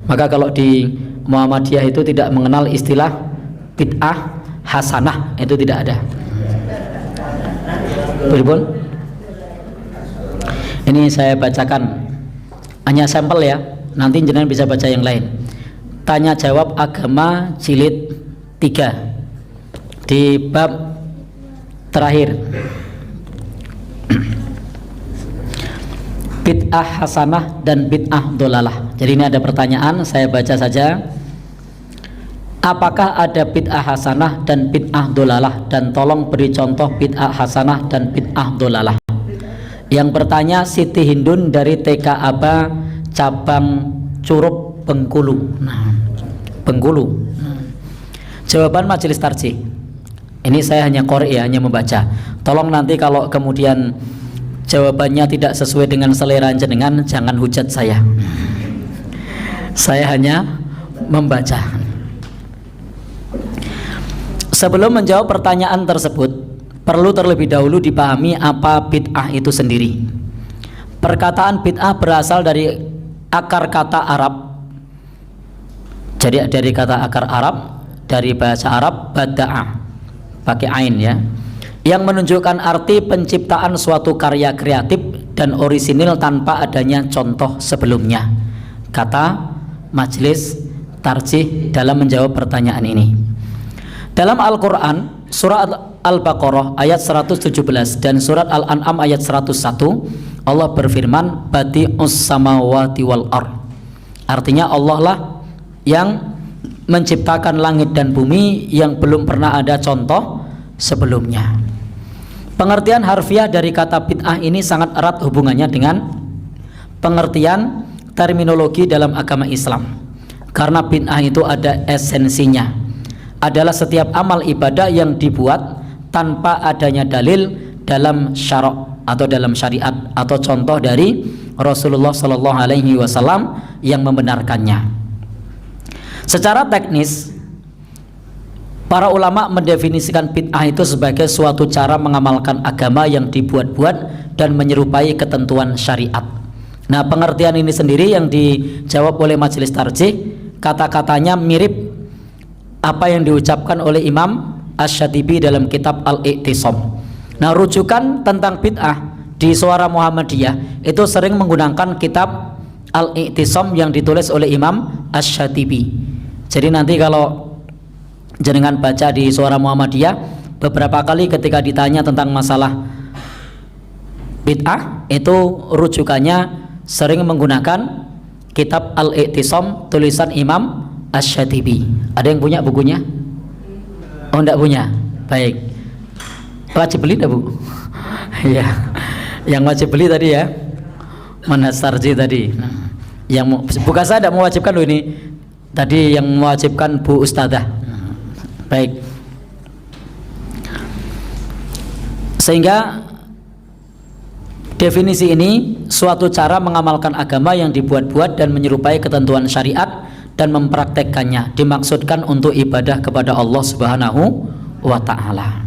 Maka kalau di Muhammadiyah itu tidak mengenal istilah bid'ah hasanah, itu tidak ada. Pripun? Ini saya bacakan hanya sampel ya, nanti jenengan bisa baca yang lain. Tanya jawab agama jilid 3 di bab terakhir, bid'ah hasanah dan bid'ah dolalah. Jadi ini ada pertanyaan, saya baca saja. Apakah ada bid'ah hasanah dan bid'ah dolalah, dan tolong beri contoh bid'ah hasanah dan bid'ah dolalah. Yang bertanya Siti Hindun dari TK Aba cabang Curup Bengkulu. Bengkulu. Jawaban majelis tarjih. Ini saya hanya qori ya, hanya membaca. Tolong nanti kalau kemudian jawabannya tidak sesuai dengan selera jenengan, jangan hujat saya. Saya hanya membaca. Sebelum menjawab pertanyaan tersebut, perlu terlebih dahulu dipahami apa bid'ah itu sendiri. Perkataan bid'ah berasal dari akar kata Arab. Jadi dari kata akar Arab, dari bahasa Arab bada'ah, pakai ain ya, yang menunjukkan arti penciptaan suatu karya kreatif dan orisinil tanpa adanya contoh sebelumnya. Kata majelis tarjih dalam menjawab pertanyaan ini. Dalam Al-Quran, surat Al-Baqarah ayat 117 dan surat Al-An'am ayat 101, Allah berfirman badi'us samawati wal ard. Artinya Allah lah yang menciptakan langit dan bumi yang belum pernah ada contoh sebelumnya. Pengertian harfiah dari kata bid'ah ini sangat erat hubungannya dengan pengertian terminologi dalam agama Islam. Karena bid'ah itu ada esensinya, adalah setiap amal ibadah yang dibuat tanpa adanya dalil dalam syara' atau dalam syariat atau contoh dari Rasulullah Shallallahu Alaihi Wasallam yang membenarkannya. Secara teknis, para ulama mendefinisikan bid'ah itu sebagai suatu cara mengamalkan agama yang dibuat-buat dan menyerupai ketentuan syariat. Nah, pengertian ini sendiri yang dijawab oleh majelis tarjih, kata-katanya mirip apa yang diucapkan oleh Imam Asy-Syatibi dalam kitab Al-I'tisam. Nah, rujukan tentang bid'ah di Suara Muhammadiyah itu sering menggunakan kitab Al-I'tisam yang ditulis oleh Imam Asy-Syatibi. Jadi nanti kalau jenengan baca di Suara Muhammadiyah, beberapa kali ketika ditanya tentang masalah bid'ah, itu rujukannya sering menggunakan kitab Al-I'tisam tulisan Imam Asy-Syatibi. Ada yang punya bukunya? Oh, enggak punya. Baik. Wajib beli enggak, Bu? Ya. Yang wajib beli tadi ya. Manhaj tarjih tadi. Nah, yang bukan saya tidak mewajibkan loh ini. Tadi yang mewajibkan Bu Ustadzah. Baik. Sehingga definisi ini suatu cara mengamalkan agama yang dibuat-buat dan menyerupai ketentuan syariat dan mempraktekkannya, dimaksudkan untuk ibadah kepada Allah Subhanahu wa ta'ala.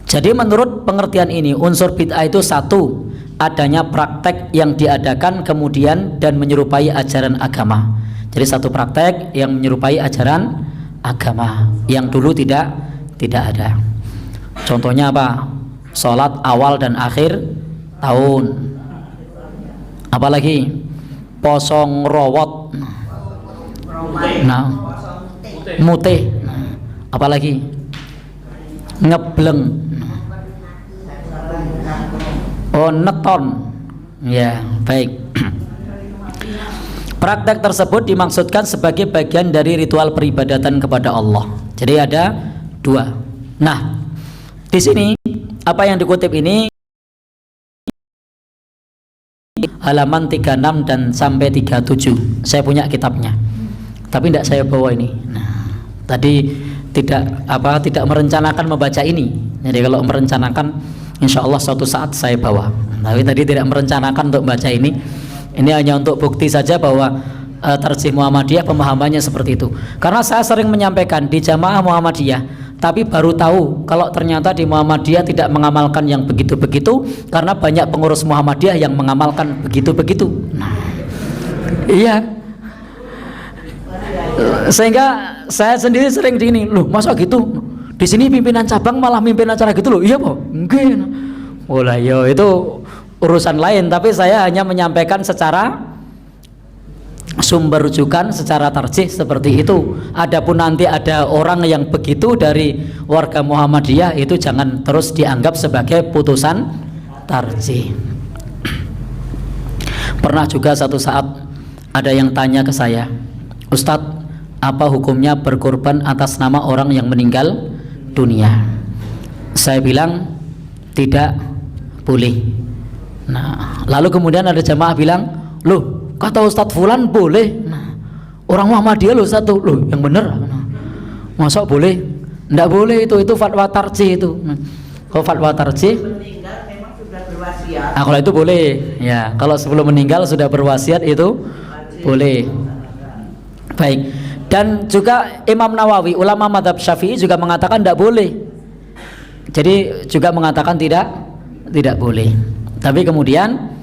Jadi menurut pengertian ini, unsur bid'ah itu satu, adanya praktek yang diadakan kemudian dan menyerupai ajaran agama. Jadi satu praktek yang menyerupai ajaran agama yang dulu tidak ada. Contohnya apa? Sholat awal dan akhir tahun. Apalagi poso ngrowot. Nah, mutih. Apalagi ngebleng. Oh, neton. Ya, baik. Praktek tersebut dimaksudkan sebagai bagian dari ritual peribadatan kepada Allah. Jadi ada dua. Nah, di sini apa yang dikutip ini halaman 36 dan sampai 37. Saya punya kitabnya, tapi tidak saya bawa ini. Nah, tadi tidak merencanakan membaca ini. Jadi kalau merencanakan, insya Allah suatu saat saya bawa. Tapi tadi tidak merencanakan untuk membaca ini. Ini hanya untuk bukti saja bahwa tarjih Muhammadiyah pemahamannya seperti itu. Karena saya sering menyampaikan di jamaah Muhammadiyah, tapi baru tahu kalau ternyata di Muhammadiyah tidak mengamalkan yang begitu-begitu, karena banyak pengurus Muhammadiyah yang mengamalkan begitu-begitu. Nah, iya. Sehingga saya sendiri sering gini, loh masa gitu? Di sini pimpinan cabang malah mimpin acara gitu loh. Iya po? Enggak. Oh lah yo, itu urusan lain, tapi saya hanya menyampaikan secara sumber rujukan, secara tarjih seperti itu. Adapun nanti ada orang yang begitu dari warga Muhammadiyah, itu jangan terus dianggap sebagai putusan tarjih. Pernah juga satu saat ada yang tanya ke saya, Ustadz, apa hukumnya berkorban atas nama orang yang meninggal dunia? Saya bilang tidak boleh. Nah, lalu kemudian ada jamaah bilang, loh kata Ustadz Fulan boleh. Nah, orang Muhammadiyah loh satu, loh yang bener. Nah, masa boleh? Nggak boleh, itu fatwa tarjih itu. Nah, kalau fatwa tarjih, nah, kalau itu boleh. Ya, kalau sebelum meninggal sudah berwasiat itu boleh. Baik. Dan juga Imam Nawawi, ulama mazhab Syafi'i juga mengatakan tidak boleh. Jadi juga mengatakan tidak boleh. Tapi kemudian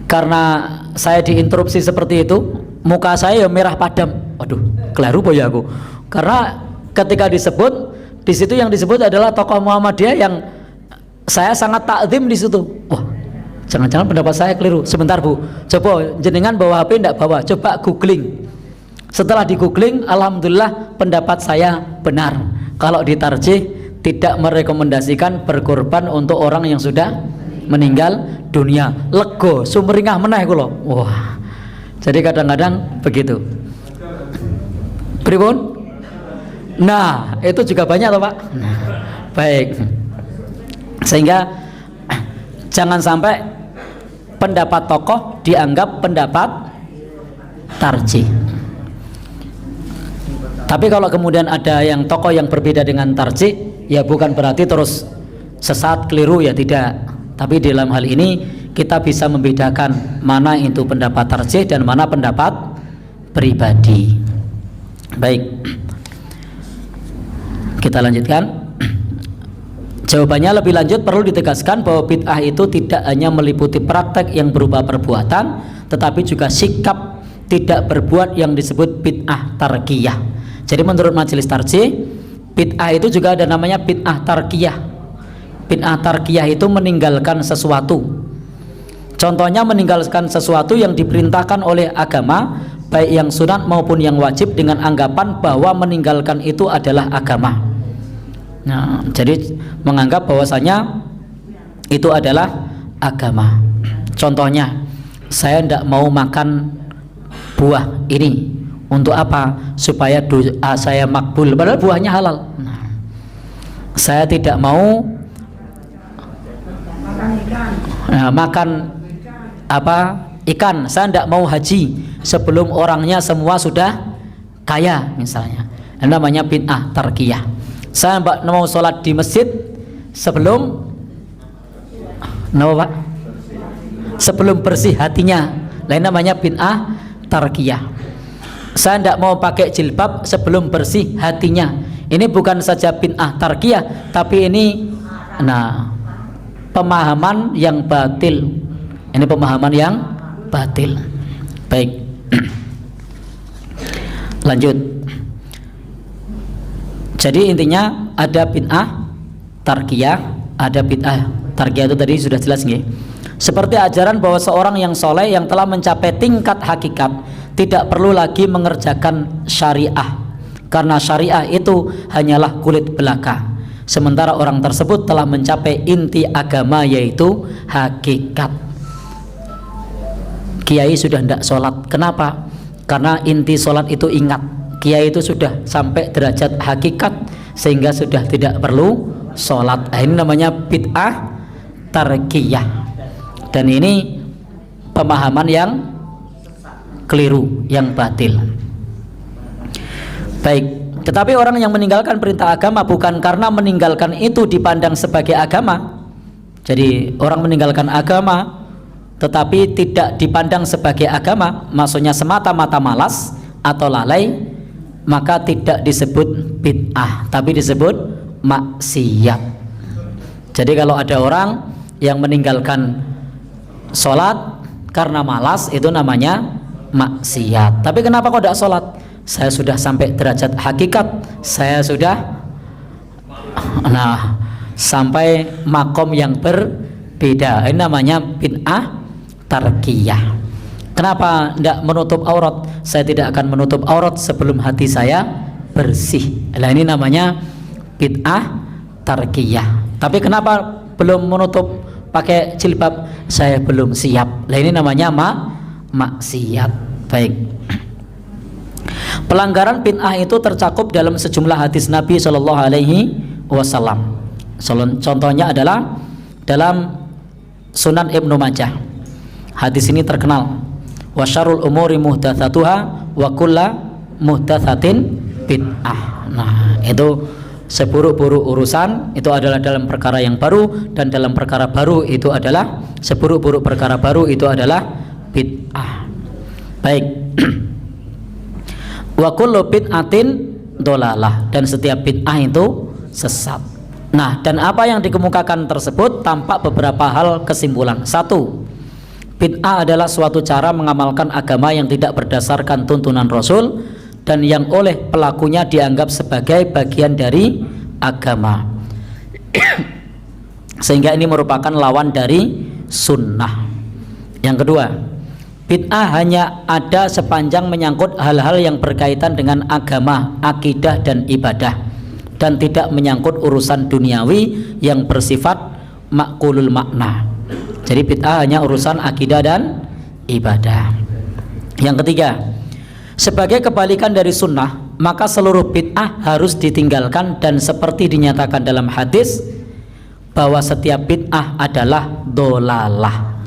karena saya diinterupsi seperti itu, muka saya ya merah padam. Waduh, keliru boy aku. Karena ketika disebut di situ, yang disebut adalah tokoh Muhammadiyah yang saya sangat takzim di situ. Wah, jangan-jangan pendapat saya keliru. Sebentar Bu, coba jenengan bawa HP enggak bawa, coba googling. Setelah di googling, alhamdulillah pendapat saya benar. Kalau ditarjih, tidak merekomendasikan berkorban untuk orang yang sudah meninggal dunia. Lego, sumringah meneh kula. Wah. Jadi kadang-kadang begitu. Pripun? Nah, itu juga banyak toh Pak. Nah, baik. Sehingga jangan sampai pendapat tokoh dianggap pendapat tarjih. Tapi kalau kemudian ada yang tokoh yang berbeda dengan tarjih, ya bukan berarti terus sesat, keliru, ya tidak. Tapi dalam hal ini kita bisa membedakan mana itu pendapat tarjih dan mana pendapat pribadi. Baik, kita lanjutkan. Jawabannya lebih lanjut perlu ditegaskan bahwa bid'ah itu tidak hanya meliputi praktek yang berupa perbuatan, tetapi juga sikap tidak berbuat yang disebut bid'ah tarkiyah. Jadi menurut majelis tarjih, bid'ah itu juga ada namanya bid'ah tarkiyah. Bid'ah tarkiyah itu meninggalkan sesuatu. Contohnya meninggalkan sesuatu yang diperintahkan oleh agama, baik yang sunat maupun yang wajib, dengan anggapan bahwa meninggalkan itu adalah agama. Nah, jadi menganggap bahwasanya itu adalah agama. Contohnya, saya tidak mau makan buah ini. Untuk apa? Supaya doa saya makbul, padahal buahnya halal. Nah, saya tidak mau makan apa? Ikan. Saya tidak mau haji sebelum orangnya semua sudah kaya, misalnya. Ini namanya bid'ah tarkiyah. Saya mau sholat di masjid sebelum Pak? Sebelum bersih hatinya. Lain namanya bid'ah tarkiyah. Saya tidak mau pakai jilbab sebelum bersih hatinya. Ini bukan saja bid'ah tarkiyah, tapi ini pemahaman yang batil. Ini pemahaman yang batil. Baik. Lanjut. Jadi intinya ada bid'ah tarkiyah, ada bid'ah tarkiyah itu tadi sudah jelas nggih. Seperti ajaran bahwa seorang yang soleh yang telah mencapai tingkat hakikat tidak perlu lagi mengerjakan syariah, karena syariah itu hanyalah kulit belaka, sementara orang tersebut telah mencapai inti agama, yaitu hakikat. Kiai sudah tidak sholat, kenapa? Karena inti sholat itu ingat. Kiai itu sudah sampai derajat hakikat sehingga sudah tidak perlu sholat. Ini namanya bid'ah tarkiyah, dan ini pemahaman yang keliru, yang batil. Baik, tetapi orang yang meninggalkan perintah agama bukan karena meninggalkan itu dipandang sebagai agama. Jadi orang meninggalkan agama tetapi tidak dipandang sebagai agama, maksudnya semata-mata malas atau lalai, maka tidak disebut bid'ah, tapi disebut maksiat. Jadi kalau ada orang yang meninggalkan sholat karena malas, itu namanya maksiat. Tapi kenapa kok tidak sholat? saya sudah sampai derajat hakikat, saya sudah sampai makom yang berbeda. Ini namanya bid'ah tarkiyah. Kenapa tidak menutup aurat? Saya tidak akan menutup aurat sebelum hati saya bersih. Nah, ini namanya bid'ah tarkiyah. Tapi kenapa belum menutup pakai jilbab? Saya belum siap. Nah, ini namanya maksiat. Baik. Pelanggaran bid'ah itu tercakup dalam sejumlah hadis Nabi Shallallahu Alaihi Wasallam. Contohnya adalah dalam Sunan Ibnu Majah. Hadis ini terkenal. Wa syarrul umuri muhdatsatuha wa kullu muhdatsatin bid'ah. Nah, itu seburuk-buruk urusan itu adalah dalam perkara yang baru, dan dalam perkara baru itu adalah seburuk-buruk perkara baru itu adalah bid'ah. Baik. Wa kullu bid'atin dolalah, dan setiap bid'ah itu sesat. Nah, dan apa yang dikemukakan tersebut tampak beberapa hal kesimpulan. Satu, bid'ah adalah suatu cara mengamalkan agama yang tidak berdasarkan tuntunan Rasul dan yang oleh pelakunya dianggap sebagai bagian dari agama. Sehingga ini merupakan lawan dari sunnah. Yang kedua, bid'ah hanya ada sepanjang menyangkut hal-hal yang berkaitan dengan agama, akidah dan ibadah, dan tidak menyangkut urusan duniawi yang bersifat makulul makna. Jadi bid'ah hanya urusan akidah dan ibadah. Yang ketiga, sebagai kebalikan dari sunnah, maka seluruh bid'ah harus ditinggalkan, dan seperti dinyatakan dalam hadis bahwa setiap bid'ah adalah dolalah.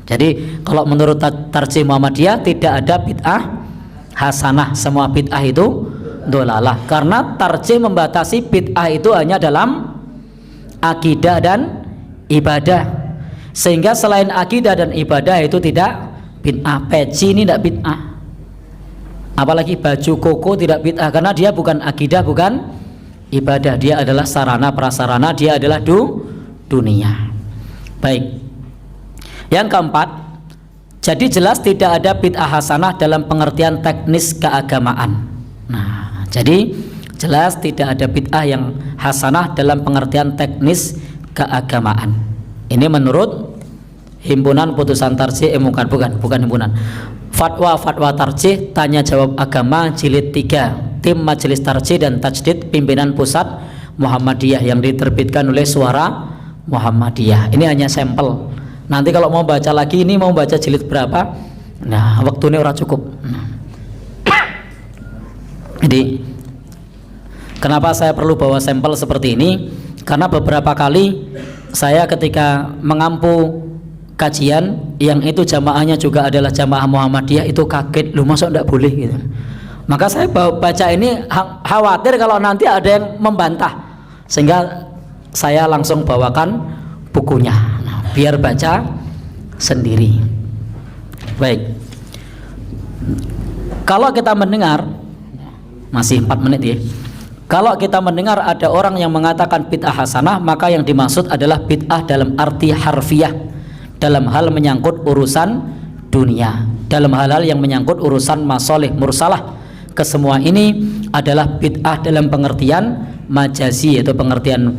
Jadi kalau menurut Tarjih Muhammadiyah tidak ada bid'ah hasanah, semua bid'ah itu dolalah, karena Tarjih membatasi bid'ah itu hanya dalam akidah dan ibadah, sehingga selain akidah dan ibadah itu tidak bid'ah. Peci ini tidak bid'ah, apalagi baju koko tidak bid'ah, karena dia bukan akidah, bukan ibadah, dia adalah sarana prasarana, dia adalah dunia. Baik. Yang keempat, jadi jelas tidak ada bid'ah hasanah dalam pengertian teknis keagamaan. Nah, jadi jelas tidak ada bid'ah yang hasanah dalam pengertian teknis keagamaan. Ini menurut Himpunan Putusan Tarjih, bukan himpunan. Fatwa Tarjih Tanya Jawab Agama Jilid 3, Tim Majelis Tarjih dan Tajdid Pimpinan Pusat Muhammadiyah, yang diterbitkan oleh Suara Muhammadiyah. Ini hanya sampel. Nanti kalau mau baca lagi, ini mau baca jilid berapa? Nah, waktunya ora cukup. Jadi kenapa saya perlu bawa sampel seperti ini? Karena beberapa kali saya ketika mengampu kajian yang itu jamaahnya juga adalah jamaah Muhammadiyah, itu kaget, loh masa enggak boleh gitu. Maka saya baca ini khawatir kalau nanti ada yang membantah, sehingga saya langsung bawakan bukunya. Nah, biar baca sendiri. Baik. Kalau kita mendengar, masih 4 menit ya. Kalau kita mendengar ada orang yang mengatakan bid'ah hasanah, maka yang dimaksud adalah bid'ah dalam arti harfiah, dalam hal menyangkut urusan dunia, dalam hal-hal yang menyangkut urusan masolih mursalah. Kesemua ini adalah bid'ah dalam pengertian majazi, yaitu pengertian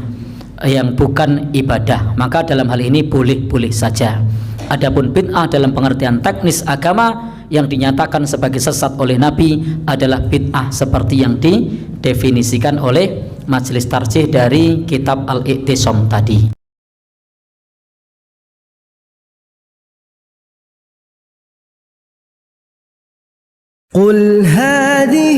yang bukan ibadah. Maka dalam hal ini boleh-boleh saja. Adapun bid'ah dalam pengertian teknis agama yang dinyatakan sebagai sesat oleh Nabi adalah bid'ah seperti yang didefinisikan oleh Majelis Tarjih dari kitab Al-I'tisam tadi. Qul hadhihi